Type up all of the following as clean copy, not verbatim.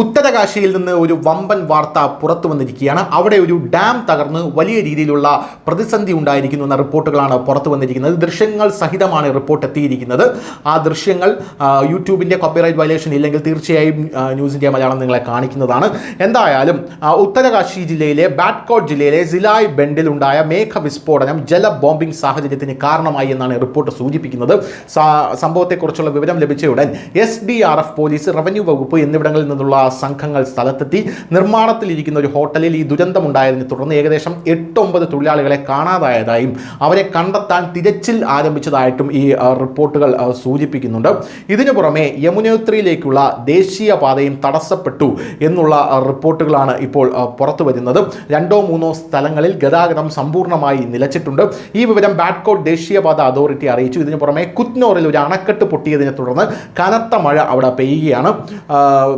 ഉത്തരകാശിയിൽ നിന്ന് ഒരു വമ്പൻ വാർത്ത പുറത്തു വന്നിരിക്കുകയാണ്. അവിടെ ഒരു ഡാം തകർന്ന് വലിയ രീതിയിലുള്ള പ്രതിസന്ധി ഉണ്ടായിരിക്കുന്നു എന്ന റിപ്പോർട്ടുകളാണ് പുറത്തു വന്നിരിക്കുന്നത്. ദൃശ്യങ്ങൾ സഹിതമാണ് റിപ്പോർട്ട് എത്തിയിരിക്കുന്നത്. ആ ദൃശ്യങ്ങൾ യൂട്യൂബിൻ്റെ കോപ്പിറൈറ്റ് വയലേഷൻ ഇല്ലെങ്കിൽ തീർച്ചയായും ന്യൂസ് ഇന്ത്യ മലയാളം നിങ്ങളെ കാണിക്കുന്നതാണ്. എന്തായാലും ഉത്തരകാശി ജില്ലയിലെ ബാറ്റ്കോട്ട് ജില്ലയിലെ സിലായ് ബെൻഡിൽ ഉണ്ടായ മേഘവിസ്ഫോടനം ജല ബോംബിംഗ് സാഹചര്യത്തിന് കാരണമായി എന്നാണ് റിപ്പോർട്ട് സൂചിപ്പിക്കുന്നത്. സംഭവത്തെക്കുറിച്ചുള്ള വിവരം ലഭിച്ചയുടൻ SDRF, പോലീസ്, റവന്യൂ വകുപ്പ് എന്നിവിടങ്ങളിൽ നിന്നുള്ള സംഘങ്ങൾ സ്ഥലത്തെത്തി. നിർമ്മാണത്തിലിരിക്കുന്ന ഒരു ഹോട്ടലിൽ ഈ ദുരന്തമുണ്ടായതിനെ തുടർന്ന് ഏകദേശം 8-9 തൊഴിലാളികളെ കാണാതായതായും അവരെ കണ്ടെത്താൻ തിരച്ചിൽ ആരംഭിച്ചതായിട്ടും ഈ റിപ്പോർട്ടുകൾ സൂചിപ്പിക്കുന്നുണ്ട്. ഇതിനു പുറമെ യമുനോത്രിയിലേക്കുള്ള ദേശീയപാതയും തടസ്സപ്പെട്ടു എന്നുള്ള റിപ്പോർട്ടുകളാണ് ഇപ്പോൾ പുറത്തു വരുന്നത്. 2-3 സ്ഥലങ്ങളിൽ ഗതാഗതം സമ്പൂർണ്ണമായി നിലച്ചിട്ടുണ്ട്. ഈ വിവരം ബാറ്റ്കോട്ട് ദേശീയപാത അതോറിറ്റി അറിയിച്ചു. ഇതിനു പുറമെ കുറ്റ്നോറിൽ ഒരു അണക്കെട്ട് പൊട്ടിയതിനെ തുടർന്ന് കനത്ത മഴ അവിടെ പെയ്യുകയാണ്.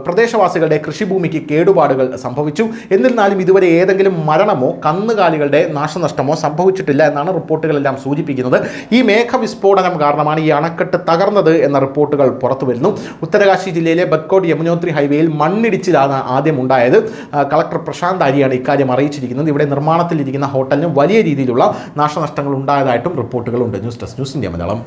പ്രദേശവാസികളുടെ കൃഷിഭൂമിക്ക് കേടുപാടുകൾ സംഭവിച്ചു. എന്നിരുന്നാലും ഇതുവരെ ഏതെങ്കിലും മരണമോ കന്നുകാലികളുടെ നാശനഷ്ടമോ സംഭവിച്ചിട്ടില്ല എന്നാണ് റിപ്പോർട്ടുകളെല്ലാം സൂചിപ്പിക്കുന്നത്. ഈ മേഘവിസ്ഫോടനം കാരണമാണ് ഈ അണക്കെട്ട് തകർന്നത് എന്ന റിപ്പോർട്ടുകൾ പുറത്തു വരുന്നു. ഉത്തരകാശി ജില്ലയിലെ ബത്കോട്ട് യമുനോത്രി ഹൈവേയിൽ മണ്ണിടിച്ചിലാണ് ആദ്യം ഉണ്ടായത്. കളക്ടർ പ്രശാന്ത് ആര്യാണ് ഇക്കാര്യം അറിയിച്ചിരിക്കുന്നത്. ഇവിടെ നിർമ്മാണത്തിലിരിക്കുന്ന ഹോട്ടലിന് വലിയ രീതിയിലുള്ള നാശനഷ്ടങ്ങൾ ഉണ്ടായതായിട്ടും റിപ്പോർട്ടുകളുണ്ട്. News desk, news India Malayalam.